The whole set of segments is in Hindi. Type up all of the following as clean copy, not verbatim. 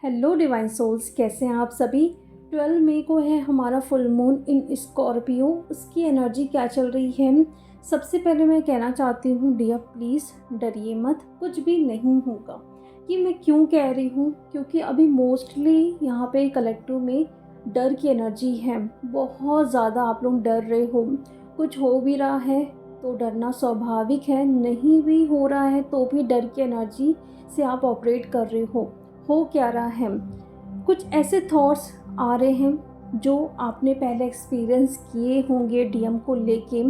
हेलो डिवाइन सोल्स, कैसे हैं आप सभी। 12 मई को है हमारा फुल मून इन स्कॉर्पियो। उसकी एनर्जी क्या चल रही है। सबसे पहले मैं कहना चाहती हूँ डियर, प्लीज़ डरिए मत, कुछ भी नहीं होगा। कि मैं क्यों कह रही हूँ, क्योंकि अभी मोस्टली यहाँ पे कलेक्टिव में डर की एनर्जी है। बहुत ज़्यादा आप लोग डर रहे हो। कुछ हो भी रहा है तो डरना स्वाभाविक है, नहीं भी हो रहा है तो भी डर की एनर्जी से आप ऑपरेट कर रहे हो क्या रहा है। कुछ ऐसे थॉट्स आ रहे हैं जो आपने पहले एक्सपीरियंस किए होंगे डीएम को लेके।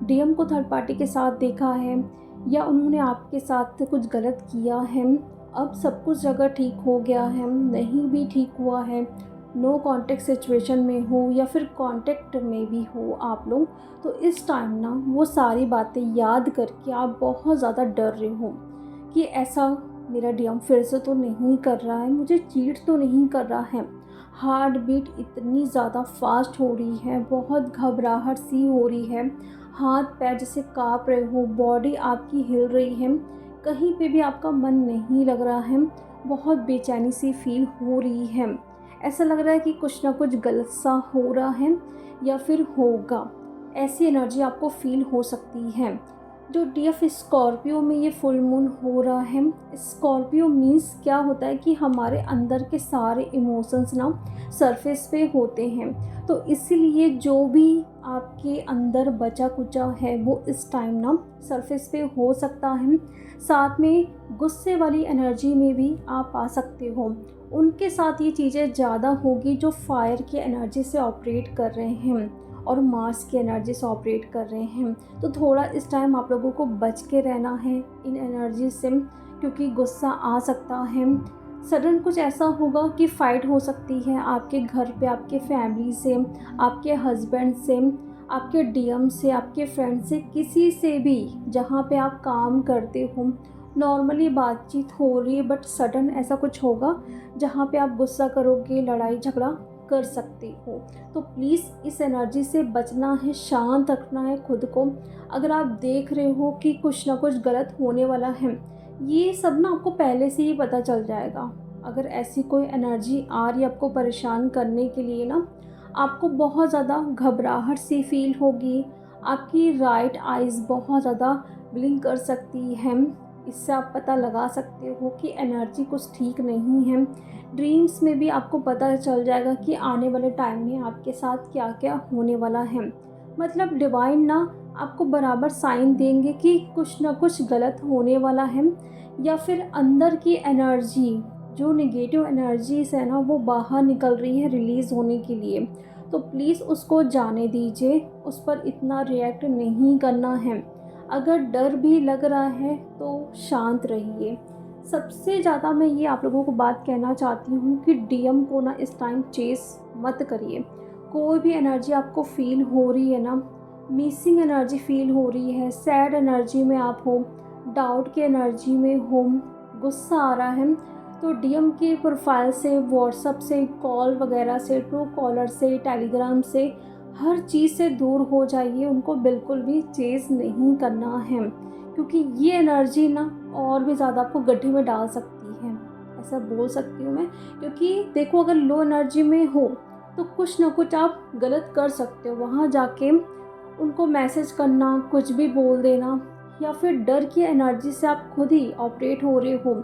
डीएम को थर्ड पार्टी के साथ देखा है या उन्होंने आपके साथ कुछ गलत किया है। अब सब कुछ जगह ठीक हो गया है, नहीं भी ठीक हुआ है, नो कांटेक्ट सिचुएशन में हो या फिर कांटेक्ट में भी हो आप लोग, तो इस टाइम ना वो सारी बातें याद करके आप बहुत ज़्यादा डर रहे हो कि ऐसा मेरा डीएम फिर से तो नहीं कर रहा है, मुझे चीट तो नहीं कर रहा है। हार्ट बीट इतनी ज़्यादा फास्ट हो रही है, बहुत घबराहट सी हो रही है, हाथ पैर जैसे काँप रहे हो, बॉडी आपकी हिल रही है, कहीं पे भी आपका मन नहीं लग रहा है, बहुत बेचैनी सी फील हो रही है। ऐसा लग रहा है कि कुछ ना कुछ गलत सा हो रहा है या फिर होगा। ऐसी एनर्जी आपको फील हो सकती है। जो डीएफ स्कॉर्पियो में ये फुल मून हो रहा है, स्कॉर्पियो मीन्स क्या होता है कि हमारे अंदर के सारे इमोशंस ना सरफेस पे होते हैं। तो इसीलिए जो भी आपके अंदर बचा कुचा है वो इस टाइम ना सरफेस पे हो सकता है। साथ में गुस्से वाली एनर्जी में भी आप आ सकते हो। उनके साथ ये चीज़ें ज़्यादा होगी जो फायर की एनर्जी से ऑपरेट कर रहे हैं और मार्स की एनर्जी से ऑपरेट कर रहे हैं। तो थोड़ा इस टाइम आप लोगों को बच के रहना है इन एनर्जी से, क्योंकि गुस्सा आ सकता है। सडन कुछ ऐसा होगा कि फ़ाइट हो सकती है आपके घर पे, आपके फैमिली से, आपके हस्बैंड से, आपके डीएम से, आपके फ्रेंड से, किसी से भी जहाँ पे आप काम करते हो। नॉर्मली बातचीत हो रही है बट सडन ऐसा कुछ होगा जहाँ पे आप गुस्सा करोगे, लड़ाई झगड़ा कर सकते हो। तो प्लीज़ इस एनर्जी से बचना है, शांत रखना है खुद को। अगर आप देख रहे हो कि कुछ ना कुछ गलत होने वाला है, ये सब ना आपको पहले से ही पता चल जाएगा। अगर ऐसी कोई एनर्जी आ रही है आपको परेशान करने के लिए ना, आपको बहुत ज़्यादा घबराहट सी फील होगी, आपकी राइट आइज़ बहुत ज़्यादा ब्लिंक कर सकती है। इससे आप पता लगा सकते हो कि एनर्जी कुछ ठीक नहीं है। ड्रीम्स में भी आपको पता चल जाएगा कि आने वाले टाइम में आपके साथ क्या क्या होने वाला है। मतलब डिवाइन ना आपको बराबर साइन देंगे कि कुछ ना कुछ गलत होने वाला है, या फिर अंदर की एनर्जी, जो नेगेटिव एनर्जीज है ना, वो बाहर निकल रही है रिलीज़ होने के लिए। तो प्लीज़ उसको जाने दीजिए, उस पर इतना रिएक्ट नहीं करना है। अगर डर भी लग रहा है तो शांत रहिए। सबसे ज़्यादा मैं ये आप लोगों को बात कहना चाहती हूँ कि डीएम को ना इस टाइम चेस मत करिए। कोई भी एनर्जी आपको फील हो रही है ना, मिसिंग एनर्जी फील हो रही है, सैड एनर्जी में आप हो, डाउट की एनर्जी में हो, गुस्सा आ रहा है, तो डीएम के प्रोफाइल से, व्हाट्सएप से, कॉल वगैरह से, ट्रू कॉलर से, टेलीग्राम से, हर चीज़ से दूर हो जाइए। उनको बिल्कुल भी चेज़ नहीं करना है, क्योंकि ये एनर्जी ना और भी ज़्यादा आपको गड्ढे में डाल सकती है, ऐसा बोल सकती हूँ मैं। क्योंकि देखो, अगर लो एनर्जी में हो तो कुछ ना कुछ आप गलत कर सकते हो। वहाँ जाके उनको मैसेज करना, कुछ भी बोल देना, या फिर डर की एनर्जी से आप खुद ही ऑपरेट हो रहे हो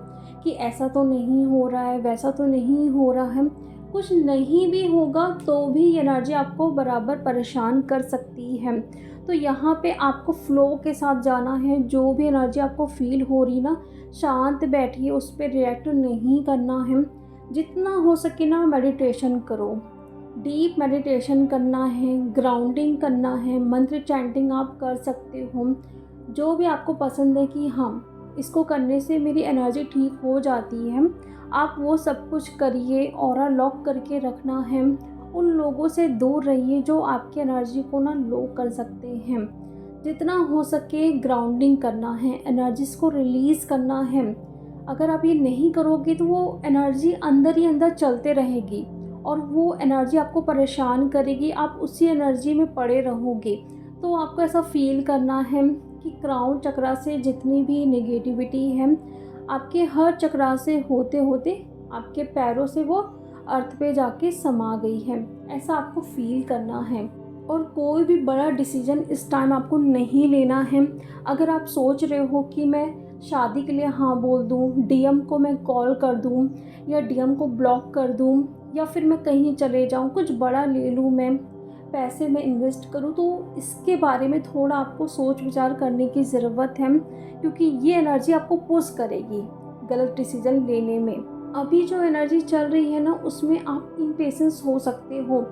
कि ऐसा तो नहीं हो रहा है, वैसा तो नहीं हो रहा है। कुछ नहीं भी होगा तो भी ये एनर्जी आपको बराबर परेशान कर सकती है। तो यहाँ पे आपको फ़्लो के साथ जाना है। जो भी एनर्जी आपको फ़ील हो रही ना, शांत बैठिए, उस पर रिएक्ट नहीं करना है। जितना हो सके ना मेडिटेशन करो, डीप मेडिटेशन करना है, ग्राउंडिंग करना है, मंत्र चैंटिंग आप कर सकते हो। जो भी आपको पसंद है कि हाँ, इसको करने से मेरी एनर्जी ठीक हो जाती है, आप वो सब कुछ करिए। ऑरा लॉक करके रखना है। उन लोगों से दूर रहिए जो आपकी एनर्जी को ना लो कर सकते हैं। जितना हो सके ग्राउंडिंग करना है, एनर्जीज़ को रिलीज़ करना है। अगर आप ये नहीं करोगे तो वो एनर्जी अंदर ही अंदर चलते रहेगी और वो एनर्जी आपको परेशान करेगी, आप उसी एनर्जी में पड़े रहोगे। तो आपको ऐसा फील करना है कि क्राउन चक्रा से जितनी भी नेगेटिविटी है, आपके हर चक्रा से होते होते आपके पैरों से वो अर्थ पे जाके समा गई है, ऐसा आपको फील करना है। और कोई भी बड़ा डिसीजन इस टाइम आपको नहीं लेना है। अगर आप सोच रहे हो कि मैं शादी के लिए हाँ बोल दूँ, डीएम को मैं कॉल कर दूँ या डीएम को ब्लॉक कर दूँ, या फिर मैं कहीं चले जाऊँ, कुछ बड़ा ले लूँ, मैं पैसे में इन्वेस्ट करूँ, तो इसके बारे में थोड़ा आपको सोच विचार करने की ज़रूरत है, क्योंकि ये एनर्जी आपको पुश करेगी गलत डिसीज़न लेने में। अभी जो एनर्जी चल रही है ना, उसमें आप इम्पेशेंस हो सकते हो,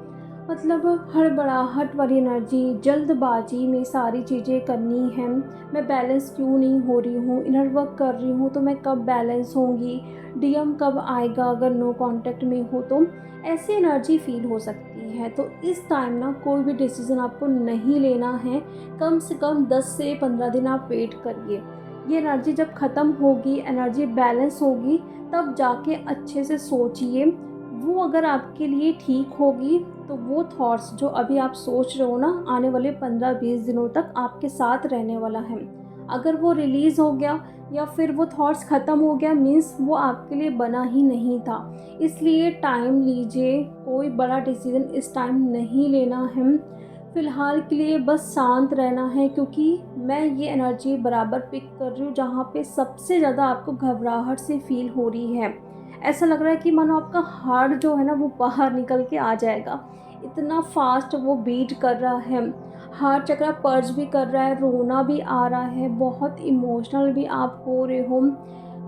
मतलब हड़बड़ाहट वाली एनर्जी, जल्दबाजी में सारी चीज़ें करनी है। मैं बैलेंस क्यों नहीं हो रही हूँ, इनर वर्क कर रही हूँ तो मैं कब बैलेंस होंगी, डीएम कब आएगा अगर नो कांटेक्ट में हो, तो ऐसी एनर्जी फील हो सकती है। तो इस टाइम ना कोई भी डिसीज़न आपको नहीं लेना है, कम से कम 10 से 15 दिन आप वेट करिए। ये एनर्जी जब ख़त्म होगी, एनर्जी बैलेंस होगी, तब जाके अच्छे से सोचिए। वो अगर आपके लिए ठीक होगी तो वो थॉट्स जो अभी आप सोच रहे हो ना, आने वाले 15-20 दिनों तक आपके साथ रहने वाला है। अगर वो रिलीज़ हो गया या फिर वो थॉट्स ख़त्म हो गया, मीन्स वो आपके लिए बना ही नहीं था। इसलिए टाइम लीजिए, कोई बड़ा डिसीज़न इस टाइम नहीं लेना है। फ़िलहाल के लिए बस शांत रहना है, क्योंकि मैं ये एनर्जी बराबर पिक कर रही हूँ जहाँ पे सबसे ज़्यादा आपको घबराहट से फ़ील हो रही है। ऐसा लग रहा है कि मानो आपका हार्ट जो है ना, वो बाहर निकल के आ जाएगा, इतना फास्ट वो बीट कर रहा है। हार्ट चक्र पर्ज भी कर रहा है, रोना भी आ रहा है, बहुत इमोशनल भी आप हो रहे हो।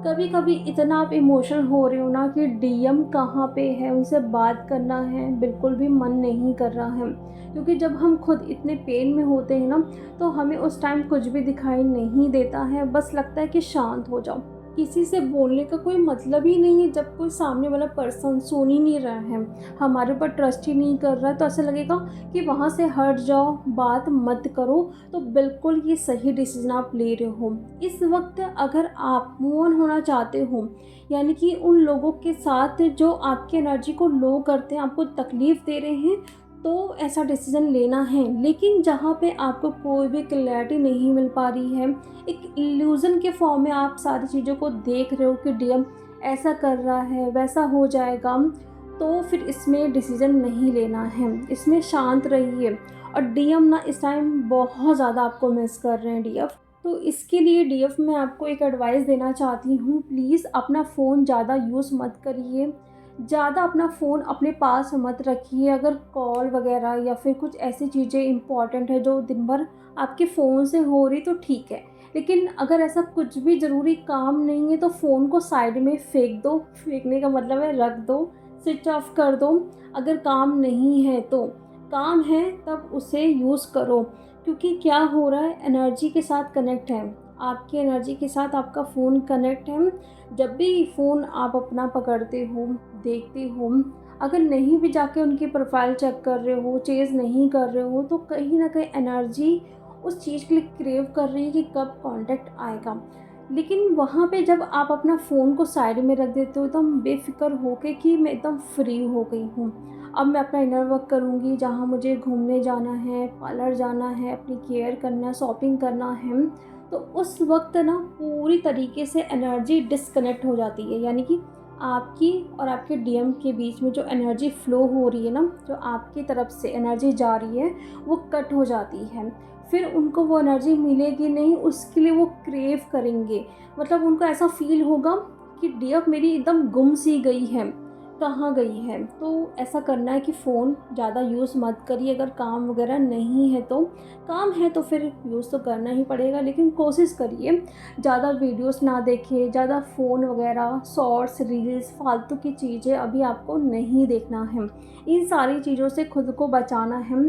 कभी कभी इतना आप इमोशनल हो रहे हो ना कि डीएम कहाँ पे है, उनसे बात करना है बिल्कुल भी मन नहीं कर रहा है। क्योंकि जब हम खुद इतने पेन में होते हैं ना, तो हमें उस टाइम कुछ भी दिखाई नहीं देता है, बस लगता है कि शांत हो जाओ। किसी से बोलने का कोई मतलब ही नहीं है जब कोई सामने वाला पर्सन सुन ही नहीं रहा है, हमारे ऊपर ट्रस्ट ही नहीं कर रहा है, तो ऐसा लगेगा कि वहाँ से हट जाओ, बात मत करो। तो बिल्कुल ये सही डिसीजन आप ले रहे हो। इस वक्त अगर आप मूव ऑन होना चाहते हो, यानी कि उन लोगों के साथ जो आपकी एनर्जी को लो करते हैं, आपको तकलीफ़ दे रहे हैं, तो ऐसा डिसीज़न लेना है। लेकिन जहाँ पे आपको कोई भी क्लैरिटी नहीं मिल पा रही है, एक इल्यूज़न के फॉर्म में आप सारी चीज़ों को देख रहे हो कि डीएम ऐसा कर रहा है, वैसा हो जाएगा, तो फिर इसमें डिसीज़न नहीं लेना है, इसमें शांत रहिए। और डीएम ना इस टाइम बहुत ज़्यादा आपको मिस कर रहे हैं, डीएफ। तो इसके लिए डीएफ मैं आपको एक एडवाइस देना चाहती हूँ, प्लीज़ अपना फ़ोन ज़्यादा यूज़ मत करिए, ज़्यादा अपना फ़ोन अपने पास मत रखिए। अगर कॉल वगैरह या फिर कुछ ऐसी चीज़ें इम्पॉर्टेंट है जो दिन भर आपके फ़ोन से हो रही, तो ठीक है। लेकिन अगर ऐसा कुछ भी ज़रूरी काम नहीं है, तो फ़ोन को साइड में फेंक दो। फेंकने का मतलब है रख दो, स्विच ऑफ कर दो। अगर काम नहीं है तो, काम है तब उसे यूज़ करो। क्योंकि क्या हो रहा है, एनर्जी के साथ कनेक्ट है, आपकी एनर्जी के साथ आपका फ़ोन कनेक्ट है। जब भी फ़ोन आप अपना पकड़ते हो, देखते हो, अगर नहीं भी जाके उनकी प्रोफाइल चेक कर रहे हो, चेज़ नहीं कर रहे हो, तो कहीं ना कहीं एनर्जी उस चीज़ के लिए क्रेव कर रही है कि कब कांटेक्ट आएगा। लेकिन वहाँ पे जब आप अपना फ़ोन को साइड में रख देते हो, एकदम बेफ़िक्र होके कि मैं एकदम फ्री हो गई हूँ, अब मैं अपना इनर वर्क करूँगी, जहाँ मुझे घूमने जाना है, पार्लर जाना है, अपनी केयर करना है, शॉपिंग करना है, तो उस वक्त ना पूरी तरीके से एनर्जी डिस्कनेक्ट हो जाती है। यानी कि आपकी और आपके डीएम के बीच में जो एनर्जी फ़्लो हो रही है ना, जो आपकी तरफ से एनर्जी जा रही है, वो कट हो जाती है। फिर उनको वो एनर्जी मिलेगी नहीं, उसके लिए वो क्रेव करेंगे। मतलब उनको ऐसा फ़ील होगा कि डीएफ मेरी एकदम गुम सी गई है, कहाँ गई है। तो ऐसा करना है कि फ़ोन ज़्यादा यूज़ मत करिए। अगर काम वगैरह नहीं है तो, काम है तो फिर यूज़ तो करना ही पड़ेगा, लेकिन कोशिश करिए ज़्यादा वीडियोस ना देखिए, ज़्यादा फ़ोन वगैरह, शॉर्ट्स, रील्स, फालतू की चीज़ें अभी आपको नहीं देखना है। इन सारी चीज़ों से खुद को बचाना है।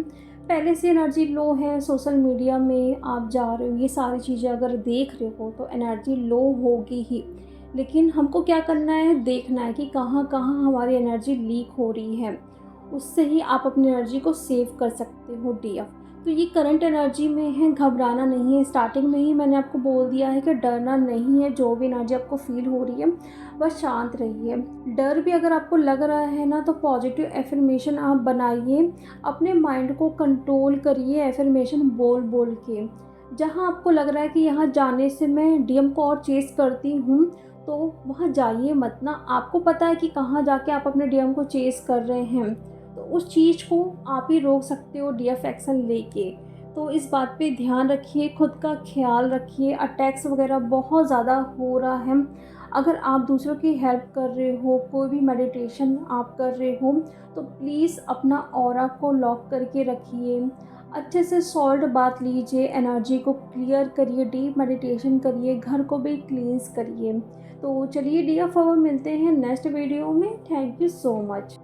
पहले से एनर्जी लो है, सोशल मीडिया में आप जा रहे हो, ये सारी चीज़ें अगर देख रहे हो तो एनर्जी लो होगी ही। लेकिन हमको क्या करना है, देखना है कि कहाँ कहाँ हमारी एनर्जी लीक हो रही है, उससे ही आप अपनी एनर्जी को सेव कर सकते हो, डीएफ। तो ये करंट एनर्जी में है, घबराना नहीं है। स्टार्टिंग में ही मैंने आपको बोल दिया है कि डरना नहीं है, जो भी एनर्जी आपको फील हो रही है बस शांत रहिए। डर भी अगर आपको लग रहा है ना, तो पॉजिटिव एफर्मेशन आप बनाइए, अपने माइंड को कंट्रोल करिए एफर्मेशन बोल बोल के। जहाँ आपको लग रहा है कि यहाँ जाने से मैं डीएम को और चेस करती हूँ, तो वहाँ जाइए मत ना। आपको पता है कि कहाँ जाके आप अपने डीएम को चेज़ कर रहे हैं, तो उस चीज़ को आप ही रोक सकते हो डीएफ एक्शन लेके। तो इस बात पे ध्यान रखिए, खुद का ख़्याल रखिए। अटैक्स वग़ैरह बहुत ज़्यादा हो रहा है। अगर आप दूसरों की हेल्प कर रहे हो, कोई भी मेडिटेशन आप कर रहे हो, तो प्लीज़ अपना ऑरा को लॉक करके रखिए। अच्छे से सॉल्ट बाथ लीजिए, एनर्जी को क्लियर करिए, डीप मेडिटेशन करिए, घर को भी क्लींस करिए। तो चलिए डियर, अब मिलते हैं नेक्स्ट वीडियो में। Thank you so much.